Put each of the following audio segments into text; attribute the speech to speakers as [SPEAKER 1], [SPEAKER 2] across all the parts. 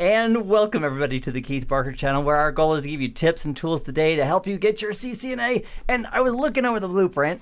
[SPEAKER 1] And welcome everybody to the Keith Barker channel, where our goal is to give you tips and tools today to help you get your CCNA. And I was looking over the blueprint.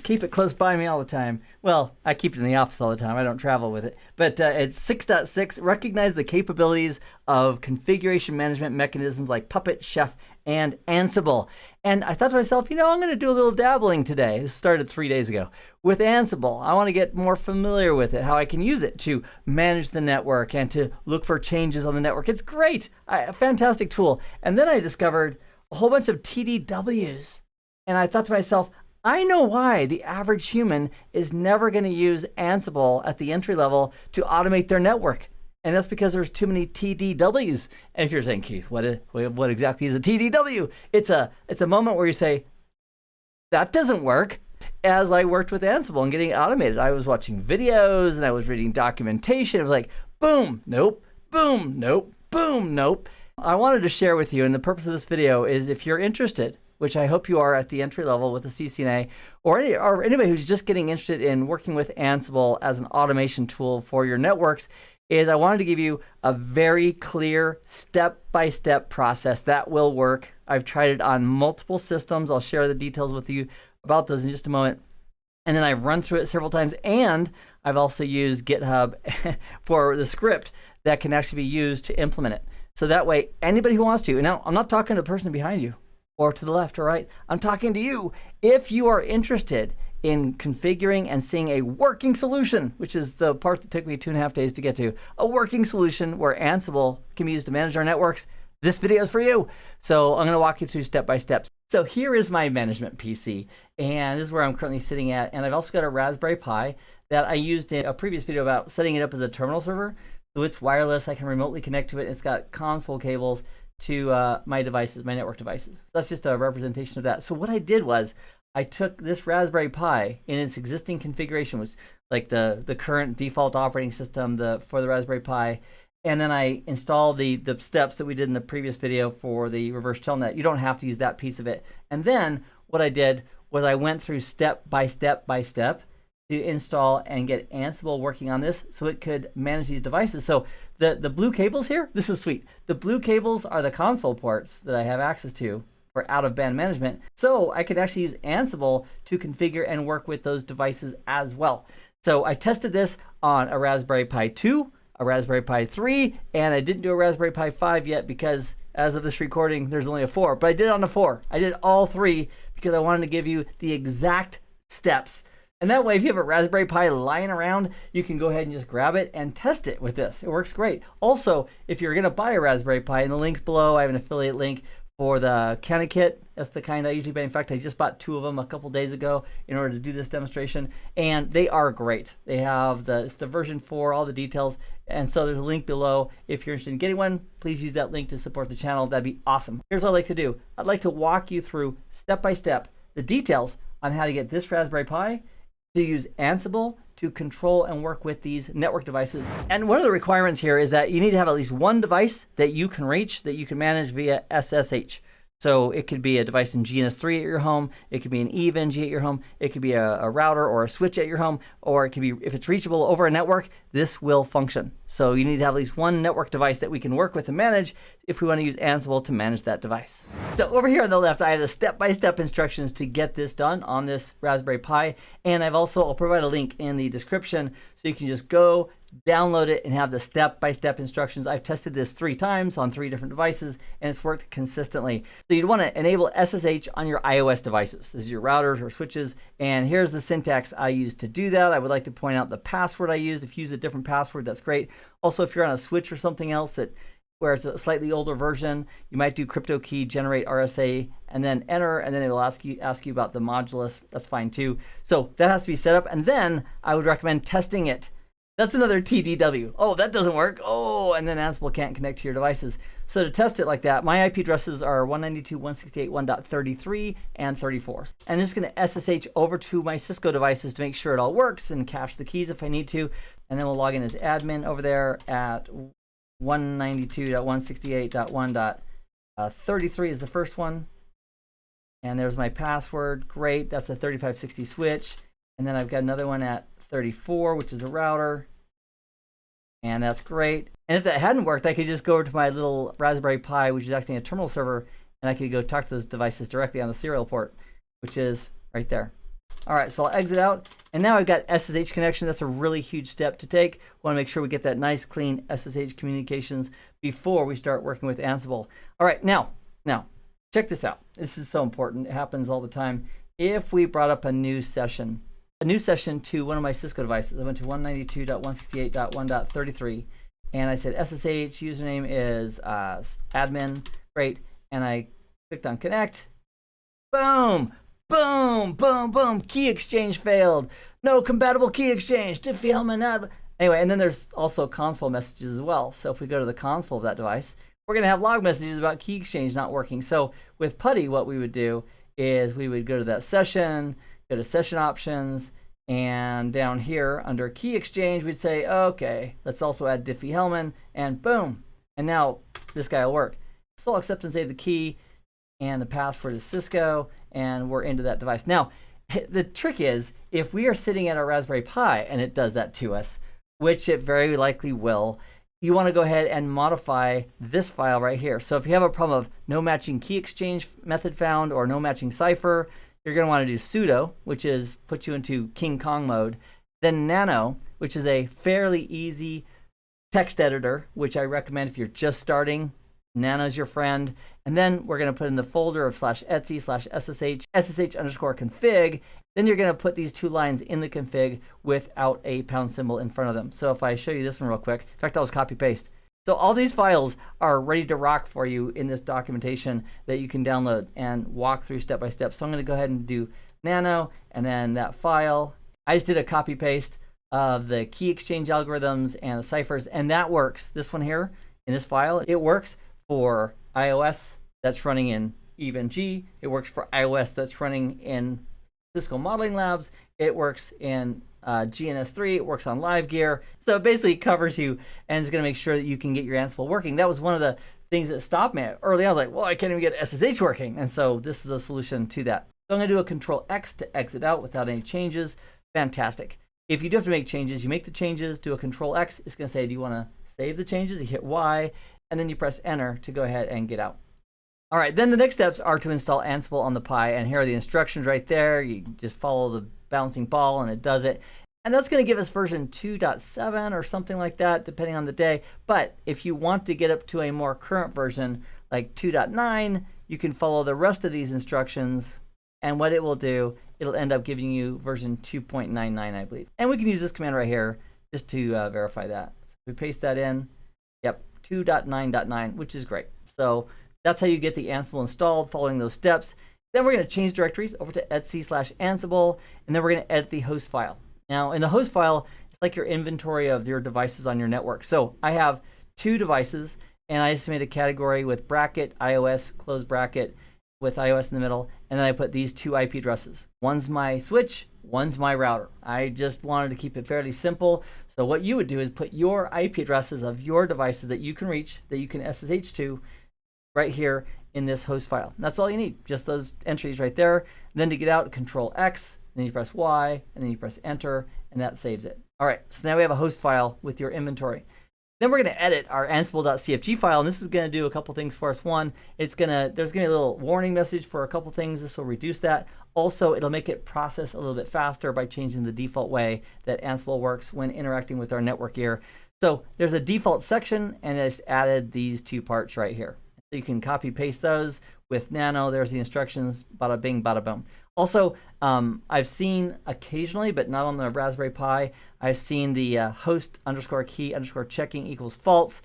[SPEAKER 1] Keep it close by me all the time. Well, I keep it in the office all the time. I don't travel with it. But it's 6.6. Recognize the capabilities of configuration management mechanisms like Puppet, Chef, and Ansible. And I thought to myself, you know, I'm going to do a little dabbling today. This started 3 days ago with Ansible. I want to get more familiar with it, how I can use it to manage the network and to look for changes on the network. It's great. A fantastic tool. And then I discovered a whole bunch of TDWs. And I thought to myself, I know why the average human is never going to use Ansible at the entry level to automate their network. And that's because there's too many TDWs. And if you're saying, Keith, what exactly is a TDW? It's a moment where you say, that doesn't work. As I worked with Ansible and getting automated, I was watching videos and I was reading documentation. It was like, boom, nope, boom, nope, boom, nope. I wanted to share with you, and the purpose of this video is if you're interested, which I hope you are at the entry level with a CCNA, or anybody who's just getting interested in working with Ansible as an automation tool for your networks, is I wanted to give you a very clear step-by-step process that will work. I've tried it on multiple systems. I'll share the details with you about those in just a moment. And then I've run through it several times, and I've also used GitHub for the script that can actually be used to implement it. So that way, anybody who wants to, now I'm not talking to the person behind you, or to the left or right. I'm talking to you. If you are interested in configuring and seeing a working solution, which is the part that took me 2.5 days to get to, a working solution where Ansible can be used to manage our networks, this video is for you. So I'm gonna walk you through step by step. So here is my management PC, and this is where I'm currently sitting at. And I've also got a Raspberry Pi that I used in a previous video about setting it up as a terminal server. So it's wireless, I can remotely connect to it. It's got console cables to my devices, my network devices. That's just a representation of that. So what I did was I took this Raspberry Pi in its existing configuration, was like the current default operating system for the Raspberry Pi, and then I installed the steps that we did in the previous video for the reverse telnet. You don't have to use that piece of it. And then what I did was I went through step by step to install and get Ansible working on this so it could manage these devices. So the blue cables here, this is sweet. The blue cables are the console ports that I have access to for out-of-band management. So I could actually use Ansible to configure and work with those devices as well. So I tested this on a Raspberry Pi 2, a Raspberry Pi 3, and I didn't do a Raspberry Pi 5 yet because as of this recording, there's only a 4, but I did it on a 4. I did all 3 because I wanted to give you the exact steps. And that way, if you have a Raspberry Pi lying around, you can go ahead and just grab it and test it with this. It works great. Also, if you're gonna buy a Raspberry Pi, in the links below, I have an affiliate link for the CanaKit. That's the kind I usually buy. In fact, I just bought 2 of them a couple days ago in order to do this demonstration, and they are great. They have it's the version 4, all the details, and so there's a link below. If you're interested in getting one, please use that link to support the channel. That'd be awesome. Here's what I'd like to do. I'd like to walk you through step by step the details on how to get this Raspberry Pi to use Ansible to control and work with these network devices. And one of the requirements here is that you need to have at least one device that you can reach, that you can manage via SSH. So it could be a device in GNS3 at your home, it could be an eVNG at your home, it could be a router or a switch at your home, or it could be, if it's reachable over a network, this will function. So you need to have at least one network device that we can work with and manage if we want to use Ansible to manage that device. So over here on the left, I have the step-by-step instructions to get this done on this Raspberry Pi. And I'll provide a link in the description so you can just go, download it, and have the step-by-step instructions. I've tested this 3 times on 3 different devices, and it's worked consistently. So you'd want to enable SSH on your iOS devices. This is your routers or switches, and here's the syntax I used to do that. I would like to point out the password I used. If you use a different password, that's great. Also, if you're on a switch or something else where it's a slightly older version, you might do crypto key generate RSA and then enter, and then it will ask you about the modulus. That's fine too. So that has to be set up, and then I would recommend testing it. That's another TDW. Oh, that doesn't work. Oh, and then Ansible can't connect to your devices. So to test it like that, my IP addresses are 192.168.1.33 and 34. And I'm just gonna SSH over to my Cisco devices to make sure it all works and cache the keys if I need to. And then we'll log in as admin over there at 192.168.1.33 is the first one. And there's my password. Great, that's a 3560 switch. And then I've got another one at 34, which is a router. And that's great. And if that hadn't worked, I could just go over to my little Raspberry Pi, which is actually a terminal server, and I could go talk to those devices directly on the serial port, which is right there. All right, so I'll exit out. And now I've got SSH connection. That's a really huge step to take. We want to make sure we get that nice, clean SSH communications before we start working with Ansible. All right, now, check this out. This is so important. It happens all the time. If we brought up a new session to one of my Cisco devices, I went to 192.168.1.33, and I said SSH username is admin, great, and I clicked on connect. Boom, boom, boom, boom. Key exchange failed. No compatible key exchange. Diffie-Hellman. Anyway, and then there's also console messages as well. So if we go to the console of that device, we're going to have log messages about key exchange not working. So with PuTTY, what we would do is we would go to that session, go to session options, and down here under key exchange, we'd say, okay, let's also add Diffie-Hellman, and boom. And now this guy will work. So I'll accept and save the key, and the password is Cisco, and we're into that device. Now, the trick is, if we are sitting at our Raspberry Pi and it does that to us, which it very likely will, you want to go ahead and modify this file right here. So if you have a problem of no matching key exchange method found or no matching cipher, you're going to want to do sudo, which is put you into King Kong mode, then nano, which is a fairly easy text editor, which I recommend if you're just starting. Nano's your friend. And then we're going to put in the folder of /etc/ssh_config. Then you're going to put these two lines in the config without a pound symbol in front of them. So if I show you this one real quick, in fact, I'll just copy paste. So all these files are ready to rock for you in this documentation that you can download and walk through step by step. So I'm going to go ahead and do nano and then that file. I just did a copy paste of the key exchange algorithms and the ciphers, and that works. This one here in this file, it works for iOS that's running in EVE-NG. It works for iOS that's running in Cisco Modeling Labs. It works in GNS3. It works on Live Gear. So it basically covers you and is going to make sure that you can get your Ansible working. That was one of the things that stopped me early on. I was like, well, I can't even get SSH working. And so this is a solution to that. So I'm going to do a Control-X to exit out without any changes. Fantastic. If you do have to make changes, you make the changes, do a Control-X. It's going to say, do you want to save the changes? You hit Y, and then you press Enter to go ahead and get out. All right, then the next steps are to install Ansible on the Pi, and here are the instructions right there. You just follow the bouncing ball, and it does it. And that's going to give us version 2.7 or something like that, depending on the day. But if you want to get up to a more current version, like 2.9, you can follow the rest of these instructions, and what it will do, it'll end up giving you version 2.99, I believe. And we can use this command right here just to verify that. So we paste that in. Yep, 2.9.9, which is great. So that's how you get the Ansible installed, following those steps. Then we're going to change directories over to etc/Ansible, and then we're going to edit the host file. Now, in the host file, it's like your inventory of your devices on your network. So I have 2 devices, and I just made a category with bracket, iOS, close bracket, with iOS in the middle, and then I put these 2 IP addresses. One's my switch, one's my router. I just wanted to keep it fairly simple. So what you would do is put your IP addresses of your devices that you can reach, that you can SSH to, right here in this host file. And that's all you need, just those entries right there. And then to get out, Control-X, then you press Y, and then you press Enter, and that saves it. All right, so now we have a host file with your inventory. Then we're going to edit our Ansible.cfg file, and this is going to do a couple things for us. One, there's going to be a little warning message for a couple things. This will reduce that. Also, it'll make it process a little bit faster by changing the default way that Ansible works when interacting with our network gear. So there's a default section, and I just added these 2 parts right here. So you can copy paste those with nano. There's the instructions, bada bing, bada boom. Also, I've seen occasionally, but not on the Raspberry Pi, I've seen the host_key_checking equals false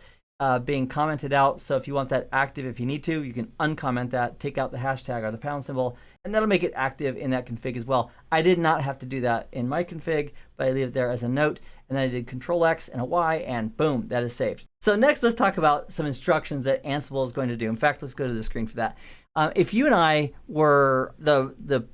[SPEAKER 1] being commented out. So if you want that active, if you need to, you can uncomment that, take out the hashtag or the pound symbol, and that'll make it active in that config as well. I did not have to do that in my config, but I leave it there as a note. And then I did Control-X and a Y, and boom, that is saved. So next, let's talk about some instructions that Ansible is going to do. In fact, let's go to the screen for that. If you and I were the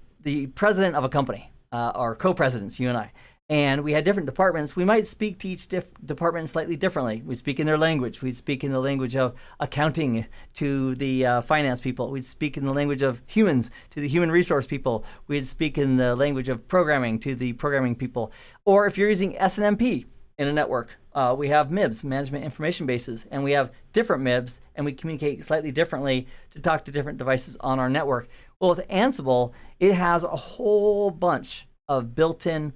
[SPEAKER 1] president of a company, or co-presidents, you and I, and we had different departments, we might speak to each department slightly differently. We'd speak in their language. We'd speak in the language of accounting to the finance people. We'd speak in the language of humans to the human resource people. We'd speak in the language of programming to the programming people. Or if you're using SNMP, in a network. We have MIBs, management information bases, and we have different MIBs, and we communicate slightly differently to talk to different devices on our network. Well, with Ansible, it has a whole bunch of built-in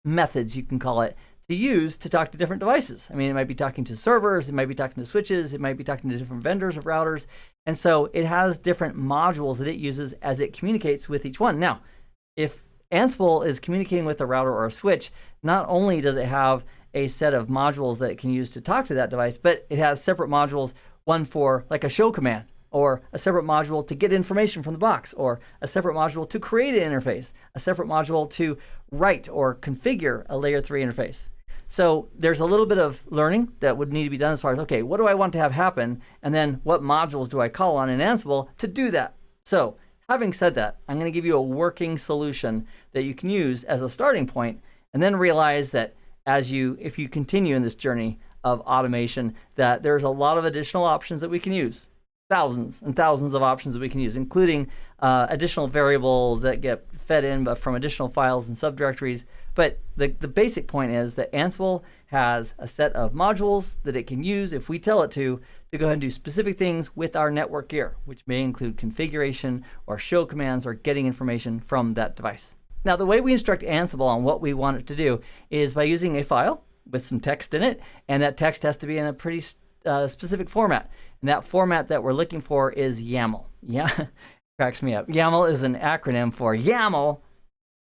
[SPEAKER 1] methods, you can call it, to use to talk to different devices. I mean, it might be talking to servers, it might be talking to switches, it might be talking to different vendors of routers. And so it has different modules that it uses as it communicates with each one. Now, if Ansible is communicating with a router or a switch, not only does it have a set of modules that it can use to talk to that device, but it has separate modules, one for like a show command, or a separate module to get information from the box, or a separate module to create an interface, a separate module to write or configure a layer 3 interface. So there's a little bit of learning that would need to be done as far as, okay, what do I want to have happen? And then what modules do I call on in Ansible to do that? So having said that, I'm going to give you a working solution that you can use as a starting point, and then realize that if you continue in this journey of automation, that there's a lot of additional options that we can use. Thousands and thousands of options that we can use, including additional variables that get fed in from additional files and subdirectories. But the basic point is that Ansible has a set of modules that it can use if we tell it to go ahead and do specific things with our network gear, which may include configuration or show commands or getting information from that device. Now, the way we instruct Ansible on what we want it to do is by using a file with some text in it, and that text has to be in a pretty specific format. And that format that we're looking for is YAML. Yeah, cracks me up. YAML is an acronym for YAML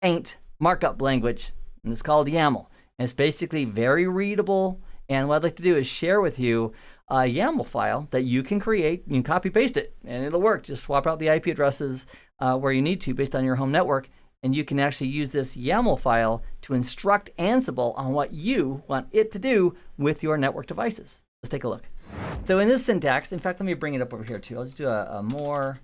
[SPEAKER 1] ain't markup language, and it's called YAML. And it's basically very readable. And what I'd like to do is share with you a YAML file that you can create. You can copy paste it, and it'll work. Just swap out the IP addresses where you need to based on your home network, and you can actually use this YAML file to instruct Ansible on what you want it to do with your network devices. Let's take a look. So in this syntax, in fact, let me bring it up over here too. I'll just do a more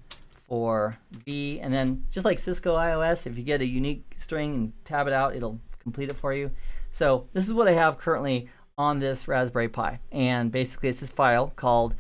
[SPEAKER 1] for v, and then just like Cisco iOS, if you get a unique string and tab it out, it'll complete it for you. So this is what I have currently on this Raspberry Pi. And basically it's this file called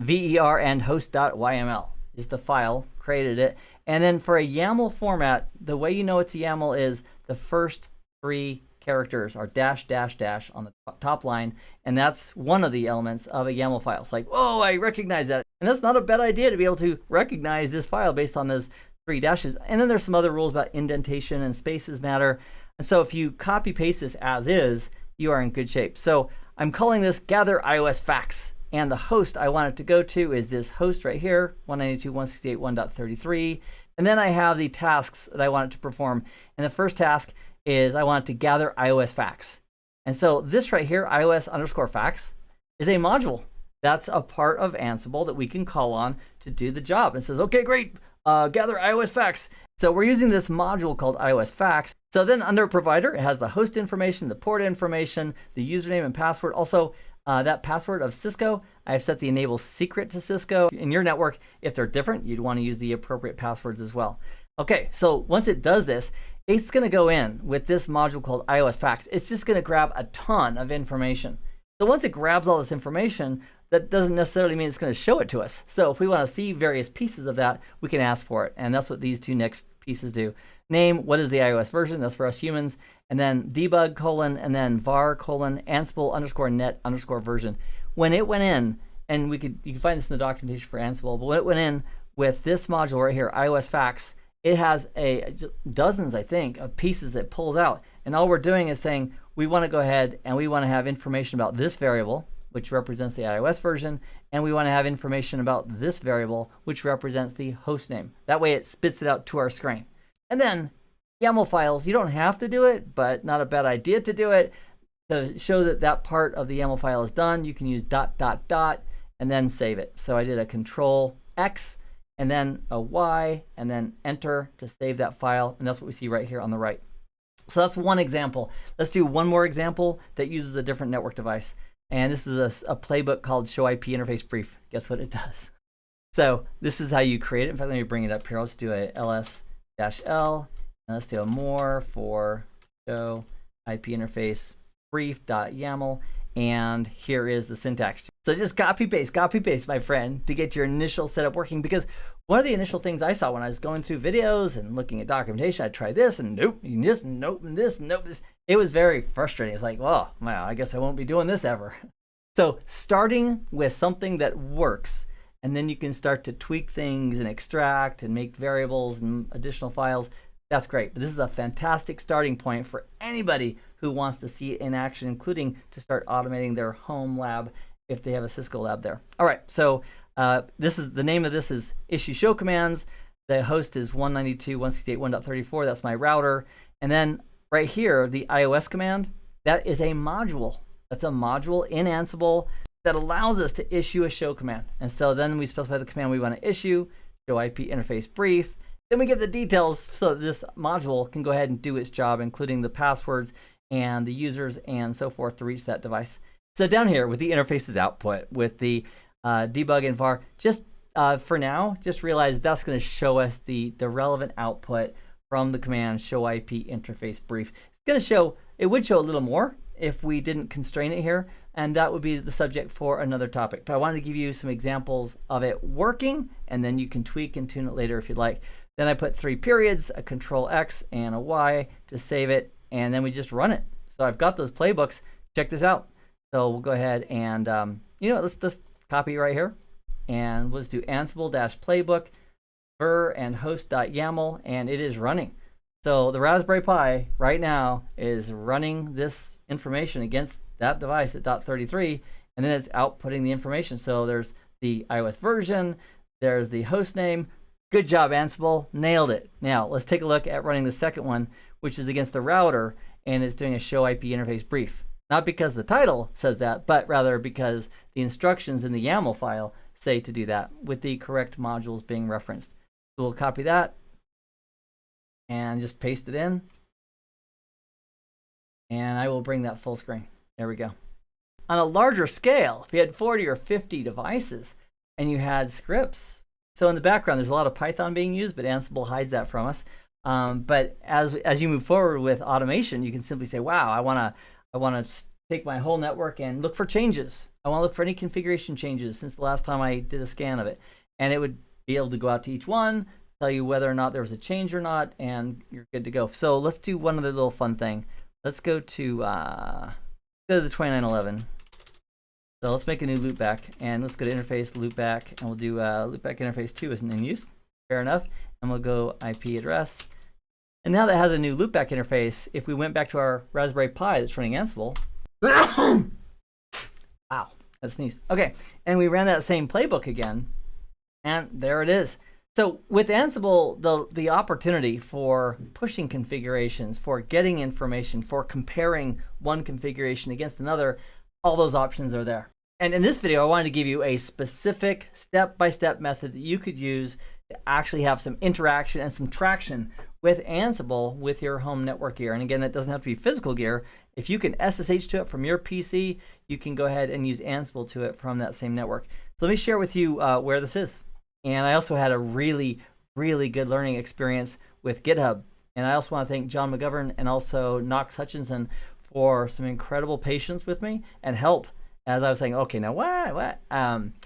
[SPEAKER 1] verandhost.yml. Just a file, created it. And then for a YAML format, the way you know it's a YAML is the first 3 characters are dash, dash, dash on the top line. And that's one of the elements of a YAML file. It's like, oh, I recognize that. And that's not a bad idea to be able to recognize this file based on those 3 dashes. And then there's some other rules about indentation and spaces matter. And so if you copy paste this as is, you are in good shape. So I'm calling this gather iOS facts. And the host I want it to go to is this host right here, 192.168.1.33. And then I have the tasks that I want it to perform. And the first task is I want it to gather iOS facts. And so this right here, iOS_facts, is a module. That's a part of Ansible that we can call on to do the job. It says, okay, great, gather iOS facts. So we're using this module called iOS facts. So then under provider, it has the host information, the port information, the username and password. Also, that password of Cisco, I've set the enable secret to Cisco. In your network, if they're different, you'd want to use the appropriate passwords as well. Okay, so once it does this, it's going to go in with this module called iOS facts. It's just going to grab a ton of information. So once it grabs all this information, that doesn't necessarily mean it's going to show it to us. So if we want to see various pieces of that, we can ask for it. And that's what these 2 next pieces do. Name, what is the iOS version? That's for us humans. And then debug : and then var : Ansible_net_version. When it went in, and you can find this in the documentation for Ansible, but when it went in with this module right here, iOS facts, it has dozens, I think, of pieces that it pulls out. And all we're doing is saying, we want to go ahead and we want to have information about this variable, which represents the iOS version, and we want to have information about this variable, which represents the host name. That way it spits it out to our screen. And then YAML files, you don't have to do it, but not a bad idea to do it. To show that that part of the YAML file is done, you can use ... and then save it. So I did a Control X, and then a Y, and then Enter to save that file. And that's what we see right here on the right. So that's one example. Let's do one more example that uses a different network device. And this is a playbook called Show IP Interface Brief. Guess what it does? So this is how you create it. In fact, let me bring it up here. Let's do a ls-l, and let's do a more for Show IP Interface Brief.yaml. And here is the syntax. So just copy paste, my friend, to get your initial setup working. Because one of the initial things I saw when I was going through videos and looking at documentation, I tried this and nope, and this, nope, and this, nope. it was very frustrating. It's like, well, I guess I won't be doing this ever. So starting with something that works, and then you can start to tweak things and extract and make variables and additional files. That's great. But this is a fantastic starting point for anybody who wants to see it in action, including to start automating their home lab if they have a Cisco lab there. All right, so this is the name of this is issue show commands. The host is 192.168.1.34. That's my router. And then right here, the iOS command, that is a module. That's a module in Ansible that allows us to issue a show command. And so then we specify the command we want to issue, show IP interface brief. Then we give the details so that this module can go ahead and do its job, including the passwords and the users and so forth to reach that device. So down here with the interfaces output, with the debug and var, just for now, just realize that's going to show us the relevant output from the command show IP interface brief. It's going to show, it would show a little more if we didn't constrain it here, and that would be the subject for another topic. But I wanted to give you some examples of it working, and then you can tweak and tune it later if you'd like. Then I put 3 periods, a control X and a Y to save it, and then we just run it. So I've got those playbooks. Check this out. So we'll go ahead and, let's copy right here. And let's do Ansible-playbook, vir and host.yaml, and it is running. So the Raspberry Pi right now is running this information against that device at .33, and then it's outputting the information. So there's the iOS version, there's the host name. Good job, Ansible, nailed it. Now let's take a look at running the second one, which is against the router, and it's doing a show IP interface brief. Not because the title says that, but rather because the instructions in the YAML file say to do that with the correct modules being referenced. So we'll copy that and just paste it in. And I will bring that full screen. There we go. On a larger scale, if you had 40 or 50 devices and you had scripts, so in the background there's a lot of Python being used, but Ansible hides that from us. But as you move forward with automation, you can simply say, wow, I want to take my whole network and look for changes. I want to look for any configuration changes since the last time I did a scan of it. And it would be able to go out to each one, tell you whether or not there was a change or not, and you're good to go. So let's do one other little fun thing. Let's go to the 2911. So let's make a new loopback, and let's go to interface loopback, and we'll do loopback interface 2 isn't in use. Fair enough. And we'll go IP address. And now that has a new loopback interface, if we went back to our Raspberry Pi that's running Ansible, wow, that sneezed. Okay, and we ran that same playbook again, and there it is. So with Ansible, the opportunity for pushing configurations, for getting information, for comparing one configuration against another, all those options are there. And in this video, I wanted to give you a specific step-by-step method that you could use to actually have some interaction and some traction with Ansible with your home network gear. And again, that doesn't have to be physical gear. If you can SSH to it from your PC, you can go ahead and use Ansible to it from that same network. So let me share with you where this is. And I also had a really, really good learning experience with GitHub. And I also want to thank John McGovern and also Knox Hutchinson for some incredible patience with me and help as I was saying, okay, now what?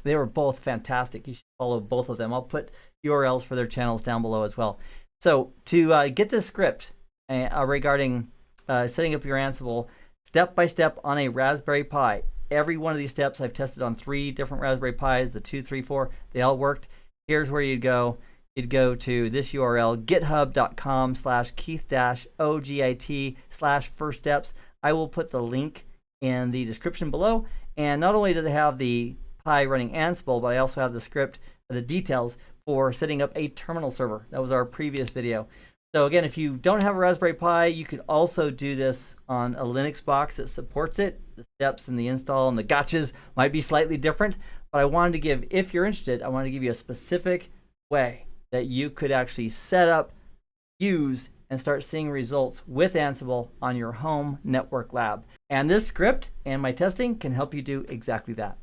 [SPEAKER 1] They were both fantastic. You should follow both of them. I'll put URLs for their channels down below as well. So to get this script regarding setting up your Ansible step by step on a Raspberry Pi, every one of these steps I've tested on 3 different Raspberry Pis, the 2, 3, 4, they all worked. Here's where you'd go. You'd go to this URL, github.com/keith-ogit/first steps. I will put the link in the description below. And not only does it have the Pi running Ansible, but I also have the script, the details for setting up a terminal server. That was our previous video. So again, if you don't have a Raspberry Pi, you could also do this on a Linux box that supports it. The steps and the install and the gotchas might be slightly different, but I wanted to give, if you're interested, I wanted to give you a specific way that you could actually set up, use, and start seeing results with Ansible on your home network lab. And this script and my testing can help you do exactly that.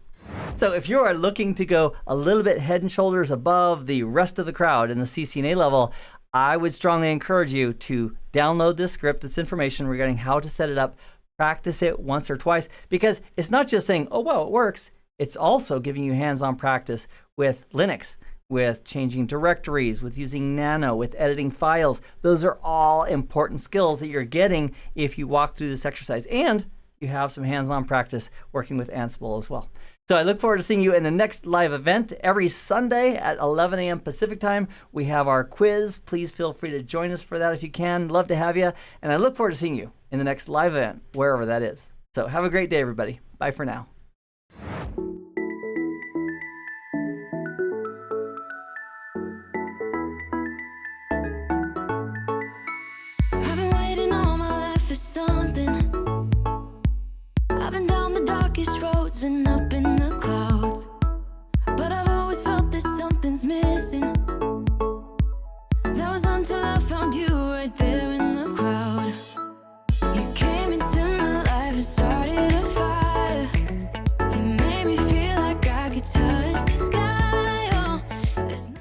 [SPEAKER 1] So if you are looking to go a little bit head and shoulders above the rest of the crowd in the CCNA level, I would strongly encourage you to download this script, this information regarding how to set it up, practice it once or twice, because it's not just saying, oh, wow, it works. It's also giving you hands-on practice with Linux, with changing directories, with using Nano, with editing files. Those are all important skills that you're getting if you walk through this exercise. And you have some hands-on practice working with Ansible as well. So I look forward to seeing you in the next live event. Every Sunday at 11 a.m. Pacific time, we have our quiz. Please feel free to join us for that if you can. Love to have you. And I look forward to seeing you in the next live event, wherever that is. So have a great day, everybody. Bye for now.
[SPEAKER 2] I've been waiting all my life for something. I've been down the darkest roads and up in the clouds, but I've always felt that something's missing.